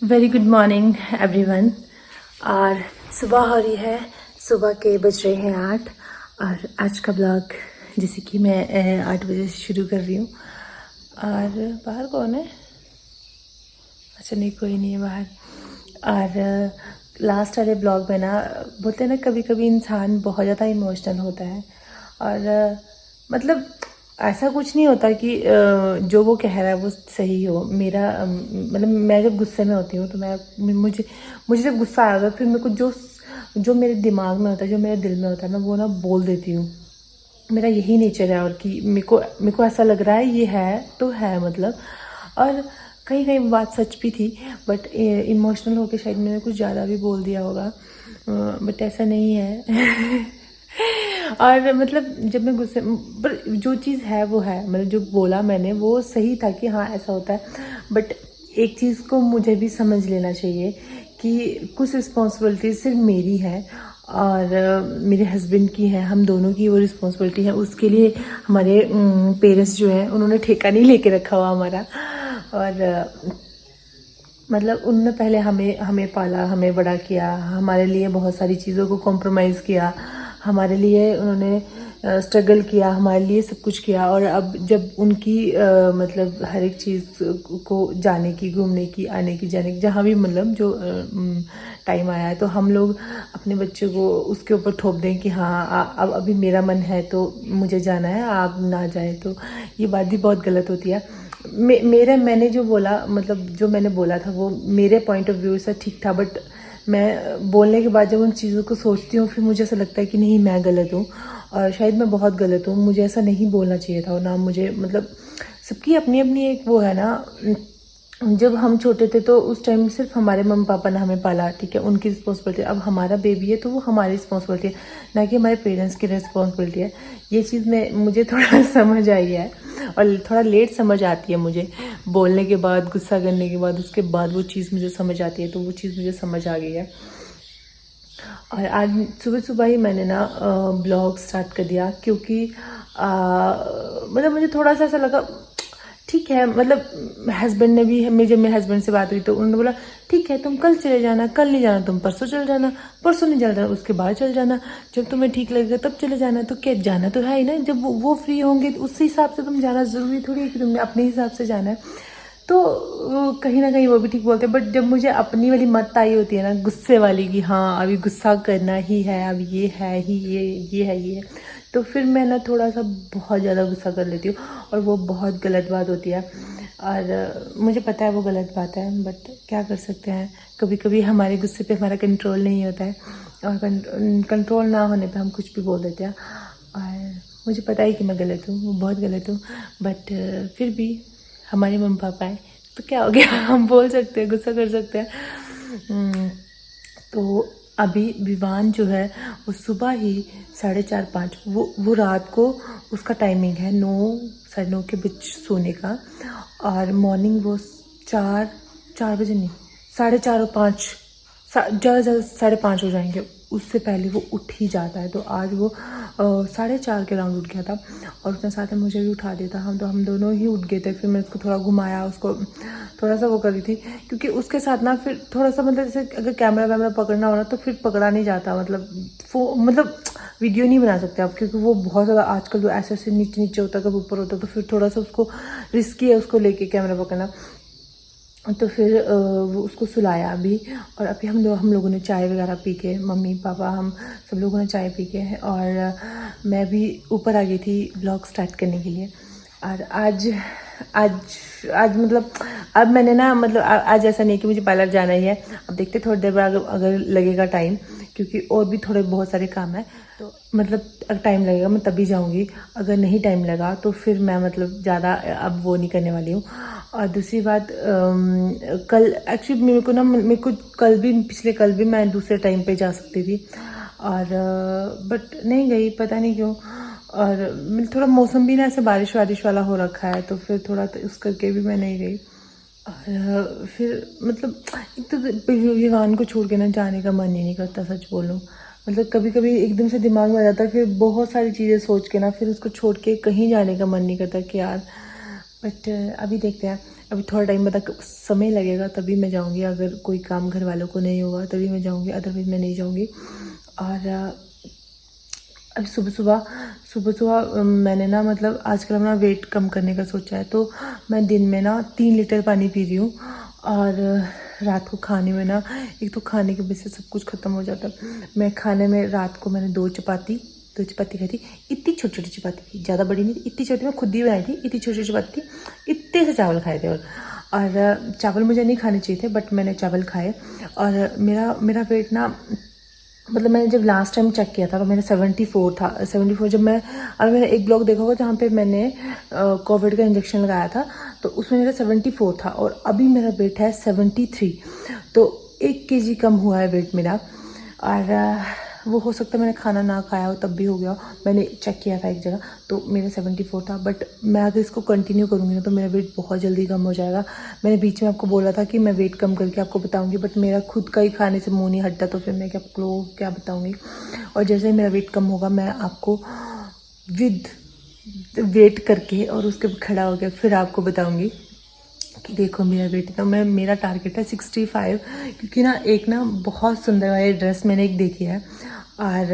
Very good morning everyone. और सुबह हो रही है, सुबह के बज रहे हैं 8। और आज का ब्लॉग जैसे कि मैं 8 बजे से शुरू कर रही हूँ। और बाहर कौन है? अच्छा नहीं, कोई नहीं है बाहर। और लास्ट वाले ब्लॉग में ना बोलते हैं ना, कभी कभी इंसान बहुत ज़्यादा इमोशनल होता है। और मतलब ऐसा कुछ नहीं होता कि जो वो कह रहा है वो सही हो। मेरा मतलब मैं जब गुस्से में होती हूँ तो मुझे मुझे जब गुस्सा आ जाता है, फिर मेरे को जो जो मेरे दिमाग में होता है, जो मेरे दिल में होता है, मैं वो ना बोल देती हूँ। मेरा यही नेचर है। और कि मेरे को ऐसा लग रहा है ये है तो है मतलब। और कहीं कहीं बात सच भी थी, बट इमोशनल होके शायद मैंने कुछ ज़्यादा भी बोल दिया होगा। बट ऐसा नहीं है। और मतलब जब मैं गुस्से, पर जो चीज़ है वो है, मतलब जो बोला मैंने वो सही था कि हाँ ऐसा होता है। बट एक चीज़ को मुझे भी समझ लेना चाहिए कि कुछ रिस्पॉन्सिबिलिटी सिर्फ मेरी है और मेरे हस्बैंड की है, हम दोनों की वो रिस्पॉन्सिबिलिटी है। उसके लिए हमारे पेरेंट्स जो है उन्होंने ठेका नहीं लेके रखा हुआ हमारा। और मतलब उन्होंने पहले हमें हमें पाला, हमें बड़ा किया, हमारे लिए बहुत सारी चीज़ों को कॉम्प्रोमाइज़ किया, हमारे लिए उन्होंने स्ट्रगल किया, हमारे लिए सब कुछ किया। और अब जब उनकी मतलब हर एक चीज़ को जाने की, घूमने की, आने की, जाने की, जहाँ भी मतलब जो टाइम आया है, तो हम लोग अपने बच्चे को उसके ऊपर थोप दें कि हाँ अब अभी मेरा मन है तो मुझे जाना है, आप ना जाए। तो ये बात भी बहुत गलत होती है। मैंने जो बोला, मतलब जो मैंने बोला था वो मेरे पॉइंट ऑफ व्यू से ठीक था। बट मैं बोलने के बाद जब उन चीज़ों को सोचती हूँ, फिर मुझे ऐसा लगता है कि नहीं, मैं गलत हूँ और शायद मैं बहुत गलत हूँ, मुझे ऐसा नहीं बोलना चाहिए था। और ना मुझे, मतलब सबकी अपनी अपनी एक वो है ना। जब हम छोटे थे तो उस टाइम सिर्फ हमारे मम्मी पापा ने हमें पाला, ठीक है, उनकी रिस्पॉन्सिबिलिटी। अब हमारा बेबी है तो वो हमारी रिस्पॉन्सिबिलिटी है, ना कि हमारे पेरेंट्स की रिस्पॉन्सिबिलिटी है। ये चीज़ में मुझे थोड़ा समझ आई है, और थोड़ा लेट समझ आती है मुझे। बोलने के बाद, गुस्सा करने के बाद, उसके बाद वो चीज़ मुझे समझ आती है, तो वो चीज़ मुझे समझ आ गई है। और आज सुबह सुबह ही मैंने ना ब्लॉग स्टार्ट कर दिया, क्योंकि मतलब मुझे थोड़ा सा ऐसा लगा ठीक है। मतलब हस्बैंड ने भी, जब मेरे हस्बैंड से बात हुई तो उन्होंने बोला ठीक है, तुम कल चले जाना, कल नहीं जाना, तुम परसों चले जाना, परसों नहीं चल जाना, उसके बाद चल जाना, जब तुम्हें ठीक लगेगा तब चले जाना। तो क्या जाना तो है ही ना, जब वो फ्री होंगे तो उसी हिसाब से तुम जाना। ज़रूरी थोड़ी है कि तुमने अपने हिसाब से जाना है। तो कहीं ना कहीं वो भी ठीक बोलते हैं। बट जब मुझे अपनी वाली मत आई होती है ना, गुस्से वाली, कि हाँ अभी गुस्सा करना ही है, अब ये है ही, ये है, ये है, तो फिर मैं ना थोड़ा सा बहुत ज़्यादा गुस्सा कर लेती हूँ। और वो बहुत गलत बात होती है। और मुझे पता है वो गलत बात है, बट क्या कर सकते हैं, कभी कभी हमारे गुस्से पे हमारा कंट्रोल नहीं होता है। और कंट्रोल ना होने पे हम कुछ भी बोल देते हैं। और मुझे पता है कि मैं गलत हूँ, वो बहुत गलत हूँ। बट फिर भी हमारे मम्मी पापा हैं तो क्या हो गया, हम बोल सकते हैं, गुस्सा कर सकते हैं। तो अभी विवान जो है वो सुबह ही 4:30-5, वो रात को उसका टाइमिंग है 9, 9:30 के बीच सोने का। और मॉर्निंग वो 4 बजे नहीं, 4:30 और 5, ज़्यादा से ज़्यादा 5:30 हो जाएंगे, उससे पहले वो उठ ही जाता है। तो आज वो 4:30 के राउंड उठ गया था, और उसने साथ में मुझे भी उठा दिया था। हम दोनों ही उठ गए थे। फिर मैं उसको थोड़ा घुमाया, उसको थोड़ा सा वो कर रही थी, क्योंकि उसके साथ ना फिर थोड़ा सा, मतलब जैसे अगर कैमरा वैमरा पकड़ना हो ना तो फिर पकड़ा नहीं जाता। मतलब वीडियो नहीं बना सकते आप, क्योंकि वो बहुत ज़्यादा आजकल जो ऐसे ऐसे नीचे नीचे होता है, कभी ऊपर होता है, तो फिर थोड़ा सा उसको रिस्की है उसको लेके कैमरा पकड़ना। तो फिर वो उसको सुलाया अभी। और अभी हम लोगों ने चाय वगैरह पी के, मम्मी पापा हम सब लोगों ने चाय पी के, और मैं भी ऊपर आ गई थी ब्लॉग स्टार्ट करने के लिए। और आज आज आज मतलब अब मैंने ना, मतलब आज ऐसा नहीं कि मुझे पार्लर जाना ही है। अब देखते थोड़ी देर बाद अगर लगेगा टाइम, क्योंकि और भी थोड़े बहुत सारे काम है। तो मतलब अगर टाइम लगेगा मैं तभी जाऊंगी, अगर नहीं टाइम लगा तो फिर मैं मतलब ज़्यादा अब वो नहीं करने वाली हूँ। और दूसरी बात, कल एक्चुअली मेरे को कल भी, पिछले कल भी मैं दूसरे टाइम पे जा सकती थी, और बट नहीं गई, पता नहीं क्यों। और थोड़ा मौसम भी ना ऐसे बारिश वारिश वाला हो रखा है, तो फिर थोड़ा तो उस करके भी मैं नहीं गई। और फिर मतलब एक तो विवान को छोड़ के ना जाने का मन ही नहीं करता, सच बोलूँ। मतलब कभी कभी एकदम से दिमाग में आ जाता है, फिर बहुत सारी चीज़ें सोच के ना फिर उसको छोड़ के कहीं जाने का मन नहीं करता कि यार। बट अभी देखते हैं। अभी थोड़ा टाइम बाद समय लगेगा तभी मैं जाऊँगी, अगर कोई काम घर वालों को नहीं होगा तभी मैं जाऊँगी, अदरवाइज़ मैं नहीं जाऊँगी। और अभी सुबह मैंने ना मतलब आजकल अपना वेट कम करने का सोचा है, तो मैं दिन में ना 3 लीटर पानी पी रही हूँ। और रात को खाने में ना, एक तो खाने की वजह से सब कुछ ख़त्म हो जाता है। मैं खाने में रात को मैंने 2 चपाती खाई थी, इतनी छोटी छोटी चपाती थी, ज़्यादा बड़ी नहीं थी, इतनी छोटी, मैं खुद ही बनाई थी, इतनी छोटी छोटी चपाती थी, इतने से चावल खाए थे। और चावल मुझे नहीं खाने चाहिए थे बट मैंने चावल खाए। और मेरा वेट ना, मतलब मैंने जब लास्ट टाइम चेक किया था तो मेरा 74 था। 74 जब मैं, और मैंने एक ब्लॉग देखा होगा जहाँ पे मैंने कोविड का इंजेक्शन लगाया था, तो उसमें मेरा 74 था और अभी मेरा वेट है 73। तो 1 kg कम हुआ है वेट मेरा। और वो हो सकता है मैंने खाना ना खाया हो तब भी हो गया हो। मैंने चेक किया था एक जगह तो मेरा 74 था, बट मैं अगर इसको कंटिन्यू करूँगी ना तो मेरा वेट बहुत जल्दी कम हो जाएगा। मैंने बीच में आपको बोला था कि मैं वेट कम करके आपको बताऊंगी, बट मेरा खुद का ही खाने से मुंह नहीं हटता, तो फिर मैं आपको क्या बताऊंगी। और जैसे ही मेरा वेट कम होगा मैं आपको विद वेट करके और उसके खड़ा हो गया फिर आपको बताऊँगी कि देखो मेरा वेट। तो मेरा टारगेट है 65, क्योंकि ना एक ना बहुत सुंदर वाली ड्रेस मैंने एक देखी है, और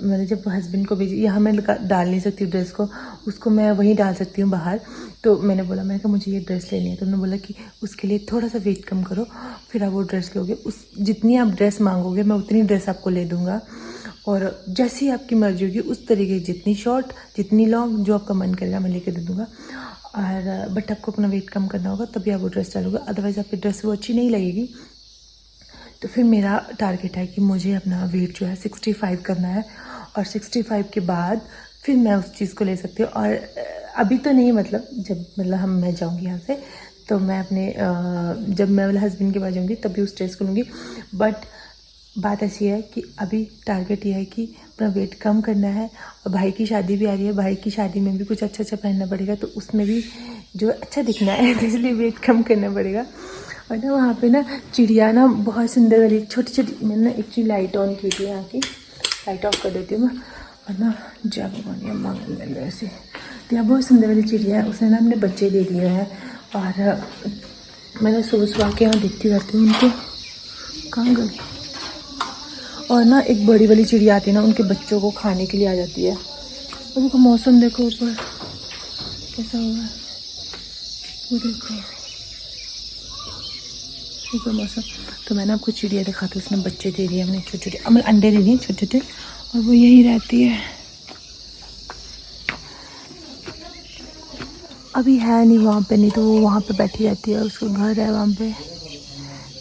मैंने जब हस्बैंड को भेजी, यहाँ मैं डाल नहीं सकती ड्रेस को, उसको मैं वहीं डाल सकती हूँ बाहर। तो मैंने मैंने कहा मुझे ये ड्रेस लेनी है, तो उन्होंने बोला कि उसके लिए थोड़ा सा वेट कम करो फिर आप वो ड्रेस लोगे। जितनी आप ड्रेस मांगोगे मैं उतनी ड्रेस आपको ले दूँगा, और जैसी आपकी मर्जी होगी उस तरीके, जितनी शॉर्ट जितनी लॉन्ग जो आपका मन करेगा मैं लेके दे दूँगा। और बट आपको अपना वेट कम करना होगा तभी आप वो ड्रेस डालोगे, अदरवाइज़ आपकी ड्रेस वो अच्छी नहीं लगेगी। तो फिर मेरा टारगेट है कि मुझे अपना वेट जो है 65 करना है, और 65 के बाद फिर मैं उस चीज़ को ले सकती हूँ। और अभी तो नहीं, मतलब जब मैं जाऊँगी यहाँ से तो मैं अपने जब मैं हस्बैंड के पास जाऊँगी तभी उस ड्रेस को लूँगी। बट बात ऐसी है कि अभी टारगेट ये है कि अपना वेट कम करना है, और भाई की शादी भी आ रही है, भाई की शादी में भी कुछ अच्छा पहनना पड़ेगा, तो उसमें भी जो अच्छा दिखना है तो इसलिए वेट कम करना पड़ेगा। और ना वहाँ पे ना चिड़िया ना बहुत सुंदर वाली छोटी छोटी, मैंने ना एक्चुअली लाइट ऑन की थी, यहाँ की लाइट ऑफ कर देती हूँ मैं, और ना जब मैंने ऐसे तो यहाँ बहुत सुंदर वाली चिड़िया है, उसने ना अपने बच्चे दे दिए हैं। और मैंने सुबह के यहाँ देखती रहती हूँ उनको, कहाँ गई। और ना एक बड़ी वाली चिड़िया आती है ना, उनके बच्चों को खाने के लिए आ जाती है। और देखो मौसम देखो ऊपर कैसा हुआ है, वो देखो ऊपर मौसम। तो मैंने आपको चिड़िया दिखा था, उसने बच्चे दे दिए हमने छोटे छोटे, मतलब अंडे दे दिए छोटे छोटे, और वो यहीं रहती है। अभी है नहीं वहाँ पे, नहीं तो वो वहाँ पे बैठी रहती है, उसका घर है वहाँ पे,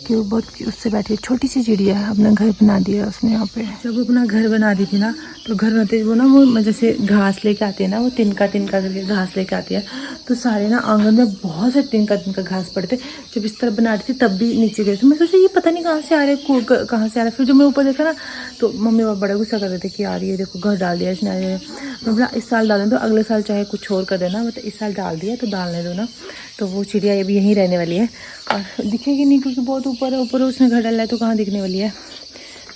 कि वो बहुत उससे बैठी है, छोटी सी चिड़िया है, अपना घर बना दिया उसने यहाँ पे। जब वो अपना घर बना दी थी ना, तो घर बनाते वो ना, वो जैसे घास लेके आते हैं ना, वो तिनका करके घास लेके आती है, तो सारे ना आंगन में बहुत से तिनका घास पड़ते। जब इस तरह बना रही थी तब भी नीचे गए थे, मैं सोचा ये पता नहीं कहाँ से आ रहे, कहाँ से आ रहा है। फिर जब मैं ऊपर देखा ना तो मम्मी पापा बड़ा गुस्सा कर रहे थे कि यार ये देखो घर डाल दिया इसने। मैं बोला इस साल डालें तो अगले साल चाहे कुछ और कर देना, मतलब इस साल डाल दिया तो डालने दो ना। तो वो चिड़िया ये भी यहीं रहने वाली है, और दिखेगी नहीं क्योंकि बहुत ऊपर है, ऊपर उसने घर डाला है तो कहाँ दिखने वाली है।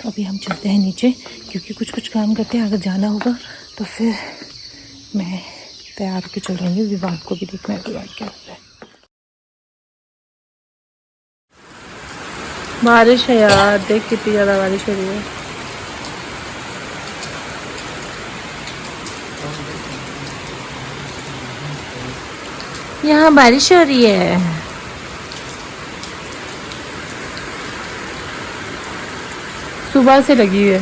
तो अभी हम चलते हैं नीचे, क्योंकि कुछ काम करते हैं, अगर जाना होगा तो फिर मैं तैयार होकर चल रही हूँ। विवाह को भी देखना है, विवाह क्या होता है। बारिश है यार, देख कितनी ज़्यादा बारिश हो रही है। यहाँ बारिश हो रही है। सुबह से लगी हुई है।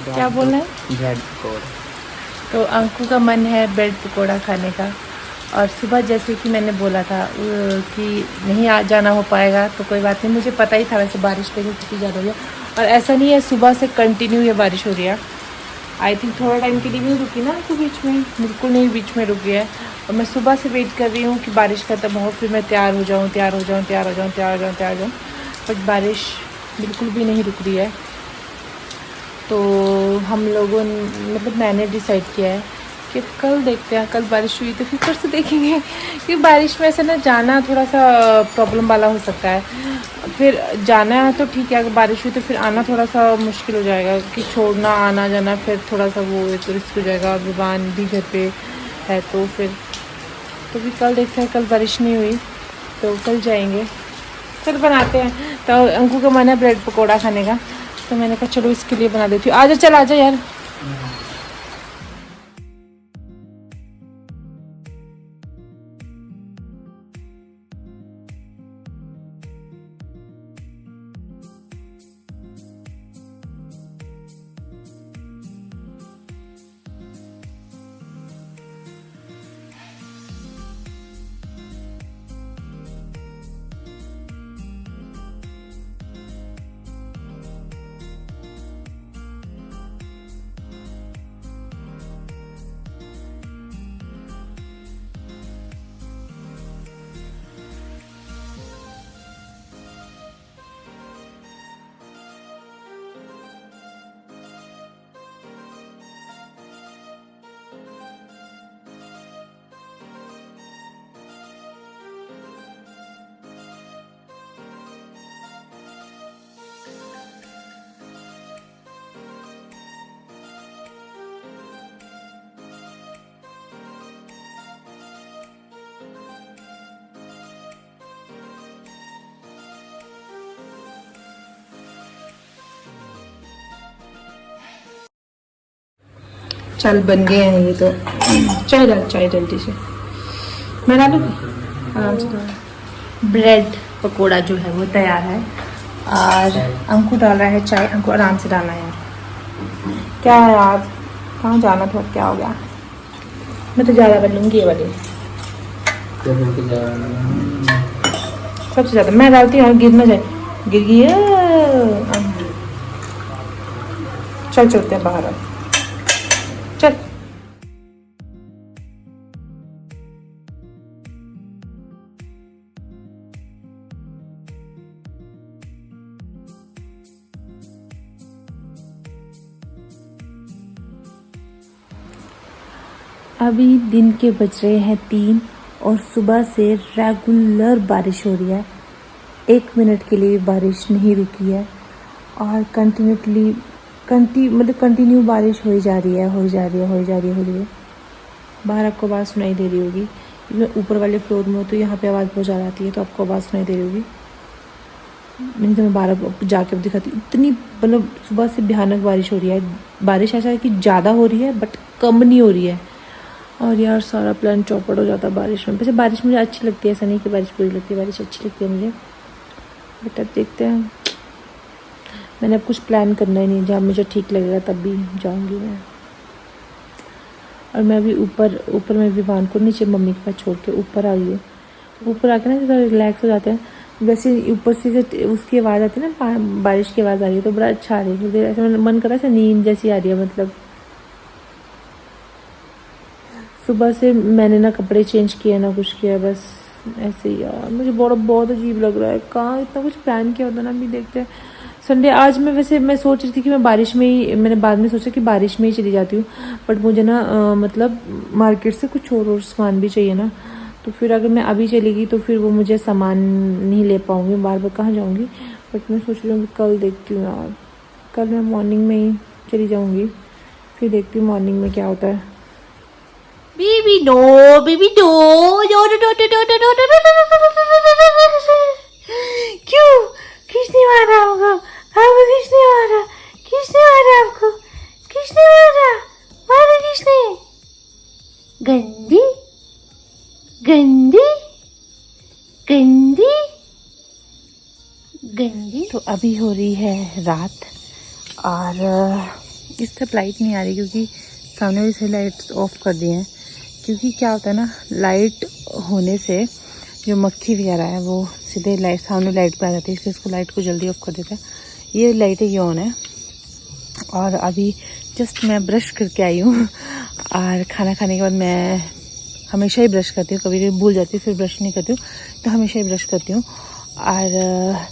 क्या बोल रहे हैं? ब्रेड पकौड़ा। तो अंकु का मन है ब्रेड पकौड़ा खाने का, और सुबह जैसे कि मैंने बोला था कि नहीं जाना हो पाएगा, तो कोई बात नहीं, मुझे पता ही था वैसे बारिश देखो कितनी ज़्यादा हुई है। और ऐसा नहीं है सुबह से कंटिन्यू ये बारिश हो रही है, आई थिंक थोड़ा टाइम के लिए नहीं रुकी ना, तो बीच में बिल्कुल नहीं, बीच में रुक गया है। और मैं सुबह से वेट कर रही हूँ कि बारिश खत्म हो, फिर मैं तैयार हो जाऊँ, बट बारिश बिल्कुल भी नहीं रुक रही है। तो हम लोगों ने, मतलब मैंने डिसाइड किया है कि कल देखते हैं, कल बारिश हुई तो फिर परसों देखेंगे, क्योंकि बारिश में से ना जाना थोड़ा सा प्रॉब्लम वाला हो सकता है। फिर जाना है तो ठीक है, अगर बारिश हुई तो फिर आना थोड़ा सा मुश्किल हो जाएगा, कि छोड़ना आना जाना फिर थोड़ा सा वो एक रिस्क हो जाएगा। विवान भी घर पे है तो फिर, तो भी कल देखते हैं, कल बारिश नहीं हुई तो कल जाएंगे, फिर बनाते हैं। तो अंकु का मन है ब्रेड पकौड़ा खाने का, तो मैंने कहा चलो इसके लिए बना देती हूँ। आजा चल आजा यार। चल बन गए हैं ये तो। चाय जल्दी से मैं डालूँगी आराम से। ब्रेड पकोड़ा जो है वो तैयार है और अंकु डाल रहा है चाय। अंकु आराम से डालना है यार। क्या है यार, कहाँ जाना था, क्या हो गया? मैं तो ज़्यादा बन लूँगी ये वाली, सबसे ज़्यादा मैं डालती हूँ, गिर ना जाए। गिर गई है। चल चलते हैं बाहर, चल। अभी दिन के बज रहे हैं 3 और सुबह से रेगुलर बारिश हो रही है। 1 मिनट के लिए बारिश नहीं रुकी है और कंटिन्यू बारिश हो जा रही है। बाहर आपको आवाज़ सुनाई दे रही होगी। ऊपर वाले फ्लोर में हो तो यहाँ पे आवाज़ बहुत ज़्यादा आती है, तो आपको आवाज़ सुनाई दे रही होगी। मैंने तो मैं बाहर जाके दिखाती, इतनी मतलब सुबह से भयानक बारिश हो रही है। बारिश ऐसा है कि ज़्यादा हो रही है बट कम नहीं हो रही है। और यार सारा प्लान चौपट हो जाता है बारिश में। वैसे बारिश मुझे अच्छी लगती है, ऐसा नहीं कि बारिश बुरी लगती है, बारिश अच्छी लगती है मुझे। बट अब देखते हैं, मैंने अब कुछ प्लान करना ही नहीं, जब मुझे ठीक लगेगा तब भी जाऊंगी मैं। और मैं अभी ऊपर में विवान को नीचे मम्मी के पास छोड़ के ऊपर आ गई हूँ। ऊपर आके ना थोड़ा रिलैक्स हो जाते हैं। वैसे ऊपर से जो उसकी आवाज़ आती है ना, बारिश की आवाज़ आ रही है तो बड़ा अच्छा आ रही है। ऐसा मन कर रहा है, नींद जैसी आ रही है। मतलब सुबह से मैंने ना कपड़े चेंज किए ना कुछ किया, बस ऐसे ही। यार मुझे बहुत अजीब लग रहा है। कहाँ इतना कुछ प्लान किया होता ना। अभी देखते हैं संडे। आज मैं सोच रही थी कि मैं बारिश में ही, मैंने बाद में सोचा कि बारिश में ही चली जाती हूँ। बट मुझे ना मतलब मार्केट से कुछ और सामान भी चाहिए ना, तो फिर अगर मैं अभी चली गई तो फिर वो मुझे सामान नहीं ले पाऊँगी, बार बार कहाँ जाऊँगी। बट मैं सोच रही हूँ कल देखती हूँ यार, कल मैं मॉर्निंग में ही चली जाऊँगी, फिर देखती हूँ मॉर्निंग में क्या होता है। बेबी नो, बेबी नो, क्यों? किसने मारा आपको? आपको किसने मारा? किसने मारा आपको? किसने मारा? मारा किसने? गंदी गंदी गंदी गंदी। तो अभी हो रही है रात और इस तरफ लाइट नहीं आ रही क्योंकि सामने भी से लाइट्स ऑफ कर दी हैं। क्योंकि क्या होता है ना, लाइट होने से जो मक्खी वगैरह है वो सीधे लाइट सामने लाइट पे आ जाती है, इसलिए इसको लाइट को जल्दी ऑफ कर देता है। ये लाइट ये ऑन है। और अभी जस्ट मैं ब्रश करके आई हूँ और खाना खाने के बाद मैं हमेशा ही ब्रश करती हूँ, कभी कभी भूल जाती हूँ फिर ब्रश नहीं करती हूँ, तो हमेशा ही ब्रश करती हूँ। और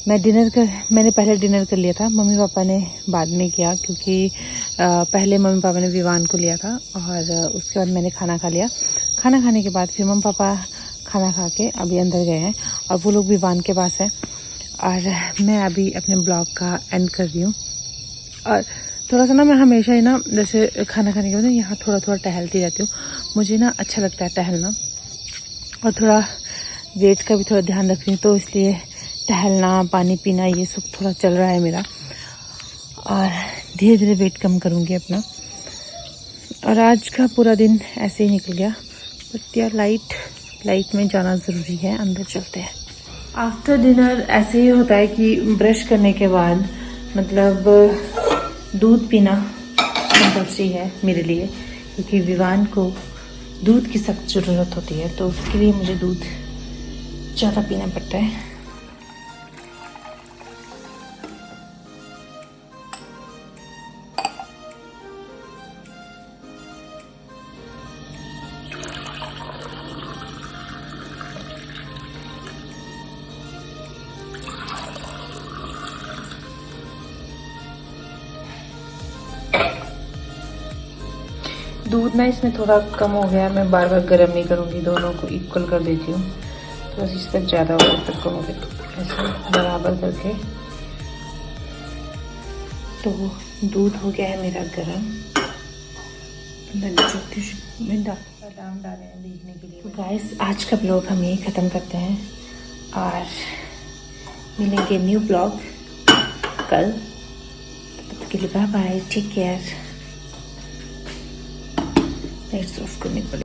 मैंने पहले डिनर कर लिया था, मम्मी पापा ने बाद में किया क्योंकि पहले मम्मी पापा ने विवान को लिया था और उसके बाद मैंने खाना खा लिया। खाना खाने के बाद फिर मम्मी पापा खाना खा के अभी अंदर गए हैं और वो लोग विवान के पास हैं। और मैं अभी अपने ब्लॉग का एंड कर रही हूँ। और थोड़ा सा ना मैं हमेशा ही ना जैसे खाना खाने के बाद यहाँ थोड़ा टहलती रहती हूँ। मुझे ना अच्छा लगता है टहलना और थोड़ा वेट का भी थोड़ा ध्यान रख रही हूँ, तो इसलिए टहलना, पानी पीना ये सब थोड़ा चल रहा है मेरा। और धीरे धीरे वेट कम करूँगी अपना। और आज का पूरा दिन ऐसे ही निकल गया। बट यार लाइट में जाना ज़रूरी है, अंदर चलते हैं। आफ्टर डिनर ऐसे ही होता है कि ब्रश करने के बाद मतलब दूध पीना कंपल्सरी है मेरे लिए, क्योंकि विवान को दूध की सख्त ज़रूरत होती है, तो उसके लिए मुझे दूध ज़्यादा पीना पड़ता है। दूध ना इसमें थोड़ा कम हो गया, मैं बार बार गर्म नहीं करूँगी, दोनों को इक्वल कर देती हूँ। तो बस इस तक ज़्यादा हो तक कम हो गया, ऐसे बराबर करके। तो दूध हो गया है मेरा गर्म। बादाम डाले हैं देखने के लिए। तो गाइस आज का ब्लॉग हम यही ख़त्म करते हैं और मिलेंगे न्यू ब्लॉग कल। तब तक के लिए bye bye, take care. Lights off करने पड़े।